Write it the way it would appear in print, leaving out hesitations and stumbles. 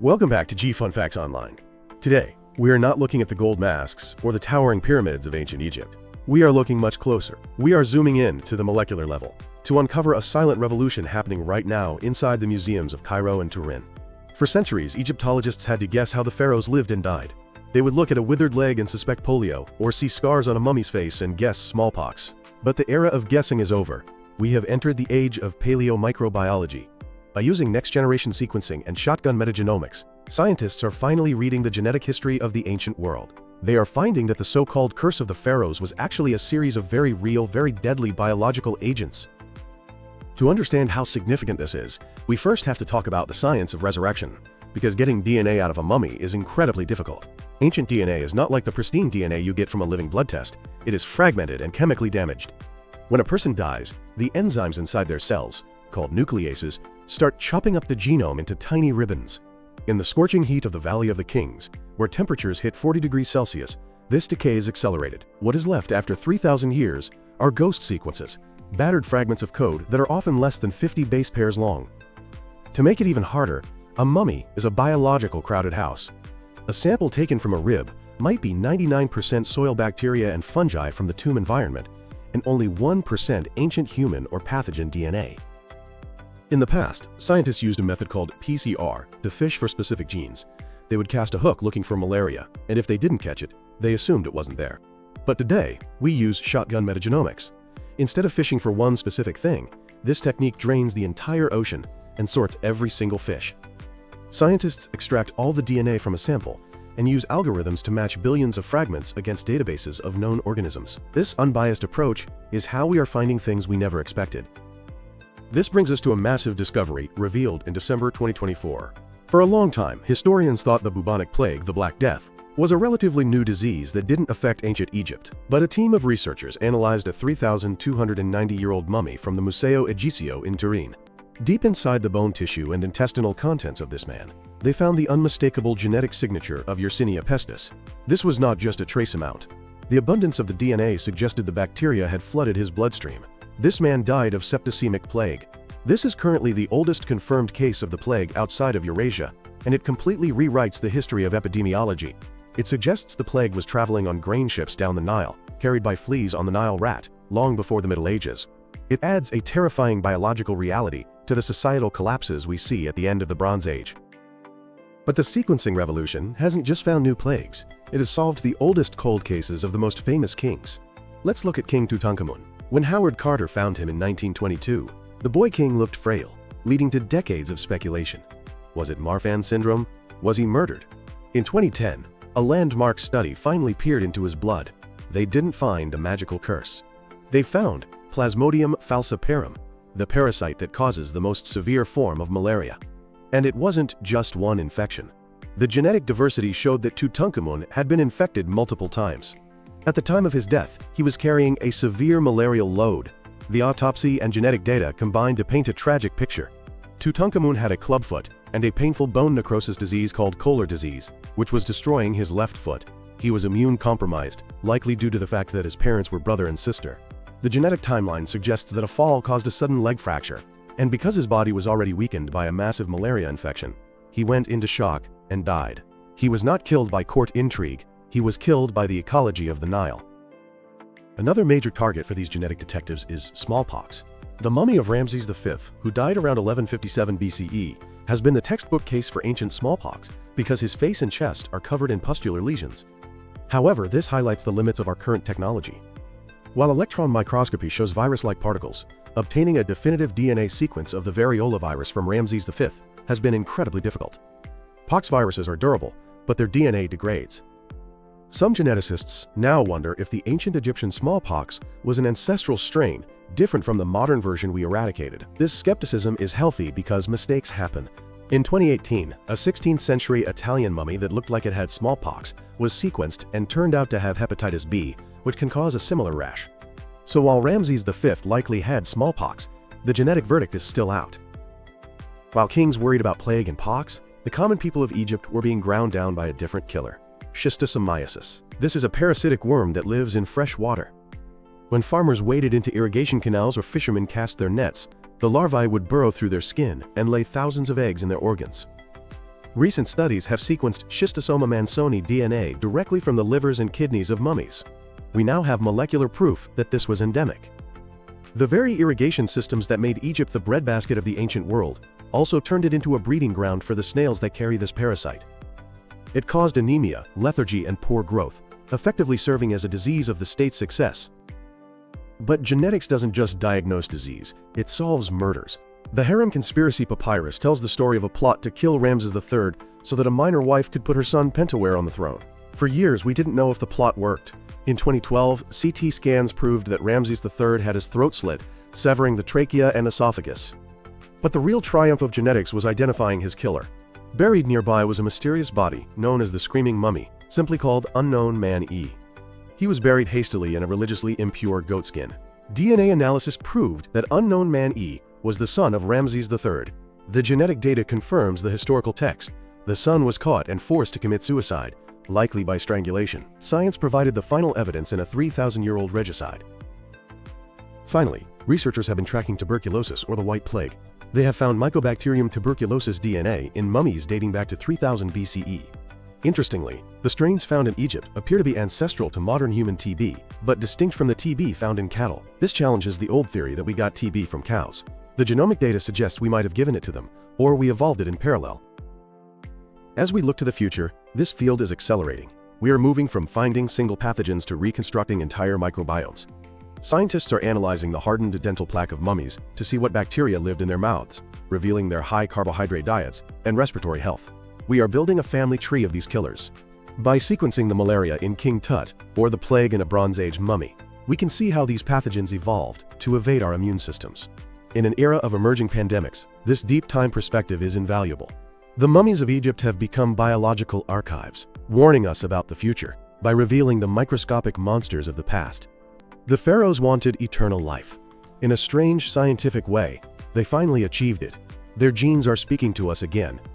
Welcome back to G Fun Facts Online. Today, we are not looking at the gold masks or the towering pyramids of ancient Egypt. We are looking much closer. We are zooming in to the molecular level to uncover a silent revolution happening right now inside the museums of Cairo and Turin. For centuries, Egyptologists had to guess how the pharaohs lived and died. They would look at a withered leg and suspect polio, or see scars on a mummy's face and guess smallpox. But the era of guessing is over. We have entered the age of Paleomicrobiology. By using next-generation sequencing and shotgun metagenomics, scientists are finally reading the genetic history of the ancient world. They are finding that the so-called curse of the pharaohs was actually a series of very real, very deadly biological agents. To understand how significant this is, we first have to talk about the science of resurrection, because getting DNA out of a mummy is incredibly difficult. Ancient DNA is not like the pristine DNA you get from a living blood test. It is fragmented and chemically damaged. When a person dies, the enzymes inside their cells, called nucleases, start chopping up the genome into tiny ribbons. In the scorching heat of the Valley of the Kings, where temperatures hit 40 degrees Celsius, this decay is accelerated. What is left after 3,000 years are ghost sequences, battered fragments of code that are often less than 50 base pairs long. To make it even harder, a mummy is a biological crowded house. A sample taken from a rib might be 99% soil bacteria and fungi from the tomb environment, and only 1% ancient human or pathogen DNA. In the past, scientists used a method called PCR to fish for specific genes. They would cast a hook looking for malaria, and if they didn't catch it, they assumed it wasn't there. But today, we use shotgun metagenomics. Instead of fishing for one specific thing, this technique drains the entire ocean and sorts every single fish. Scientists extract all the DNA from a sample and use algorithms to match billions of fragments against databases of known organisms. This unbiased approach is how we are finding things we never expected. This brings us to a massive discovery revealed in December 2024. For a long time, historians thought the bubonic plague, the Black Death, was a relatively new disease that didn't affect ancient Egypt. But a team of researchers analyzed a 3,290-year-old mummy from the Museo Egizio in Turin. Deep inside the bone tissue and intestinal contents of this man, they found the unmistakable genetic signature of Yersinia pestis. This was not just a trace amount. The abundance of the DNA suggested the bacteria had flooded his bloodstream. This man died of septicemic plague. This is currently the oldest confirmed case of the plague outside of Eurasia, and it completely rewrites the history of epidemiology. It suggests the plague was traveling on grain ships down the Nile, carried by fleas on the Nile rat, long before the Middle Ages. It adds a terrifying biological reality to the societal collapses we see at the end of the Bronze Age. But the sequencing revolution hasn't just found new plagues. It has solved the oldest cold cases of the most famous kings. Let's look at King Tutankhamun. When Howard Carter found him in 1922, the boy king looked frail, leading to decades of speculation. Was it Marfan syndrome? Was he murdered? In 2010, a landmark study finally peered into his blood. They didn't find a magical curse. They found Plasmodium falciparum, the parasite that causes the most severe form of malaria. And it wasn't just one infection. The genetic diversity showed that Tutankhamun had been infected multiple times. At the time of his death, he was carrying a severe malarial load. The autopsy and genetic data combined to paint a tragic picture. Tutankhamun had a clubfoot and a painful bone necrosis disease called Kolar disease, which was destroying his left foot. He was immune compromised, likely due to the fact that his parents were brother and sister. The genetic timeline suggests that a fall caused a sudden leg fracture, and because his body was already weakened by a massive malaria infection, he went into shock and died. He was not killed by court intrigue. He was killed by the ecology of the Nile. Another major target for these genetic detectives is smallpox. The mummy of Ramses V, who died around 1157 BCE, has been the textbook case for ancient smallpox because his face and chest are covered in pustular lesions. However, this highlights the limits of our current technology. While electron microscopy shows virus-like particles, obtaining a definitive DNA sequence of the variola virus from Ramses V has been incredibly difficult. Pox viruses are durable, but their DNA degrades. Some geneticists now wonder if the ancient Egyptian smallpox was an ancestral strain different from the modern version we eradicated. This skepticism is healthy because mistakes happen. In 2018, a 16th century Italian mummy that looked like it had smallpox was sequenced and turned out to have hepatitis B, which can cause a similar rash. So while Ramses V likely had smallpox, the genetic verdict is still out. While kings worried about plague and pox, the common people of Egypt were being ground down by a different killer. Schistosomiasis. This is a parasitic worm that lives in fresh water. When farmers waded into irrigation canals or fishermen cast their nets, the larvae would burrow through their skin and lay thousands of eggs in their organs. Recent studies have sequenced schistosomiasis DNA directly from the livers and kidneys of mummies. We now have molecular proof that this was endemic. The very irrigation systems that made Egypt the breadbasket of the ancient world also turned it into a breeding ground for the snails that carry this parasite. It caused anemia, lethargy, and poor growth, effectively serving as a disease of the state's success. But genetics doesn't just diagnose disease, it solves murders. The Harem Conspiracy Papyrus tells the story of a plot to kill Ramses III so that a minor wife could put her son Pentawere on the throne. For years, we didn't know if the plot worked. In 2012, CT scans proved that Ramses III had his throat slit, severing the trachea and esophagus. But the real triumph of genetics was identifying his killer. Buried nearby was a mysterious body, known as the Screaming Mummy, simply called Unknown Man E. He was buried hastily in a religiously impure goatskin. DNA analysis proved that Unknown Man E was the son of Ramses III. The genetic data confirms the historical text. The son was caught and forced to commit suicide, likely by strangulation. Science provided the final evidence in a 3,000-year-old regicide. Finally, researchers have been tracking tuberculosis, or the White Plague. They have found Mycobacterium tuberculosis DNA in mummies dating back to 3000 BCE. Interestingly, the strains found in Egypt appear to be ancestral to modern human TB, but distinct from the TB found in cattle. This challenges the old theory that we got TB from cows. The genomic data suggests we might have given it to them, or we evolved it in parallel. As we look to the future, this field is accelerating. We are moving from finding single pathogens to reconstructing entire microbiomes. Scientists are analyzing the hardened dental plaque of mummies to see what bacteria lived in their mouths, revealing their high-carbohydrate diets and respiratory health. We are building a family tree of these killers. By sequencing the malaria in King Tut, or the plague in a Bronze Age mummy, we can see how these pathogens evolved to evade our immune systems. In an era of emerging pandemics, this deep time perspective is invaluable. The mummies of Egypt have become biological archives, warning us about the future by revealing the microscopic monsters of the past. The pharaohs wanted eternal life. In a strange scientific way, they finally achieved it. Their genes are speaking to us again,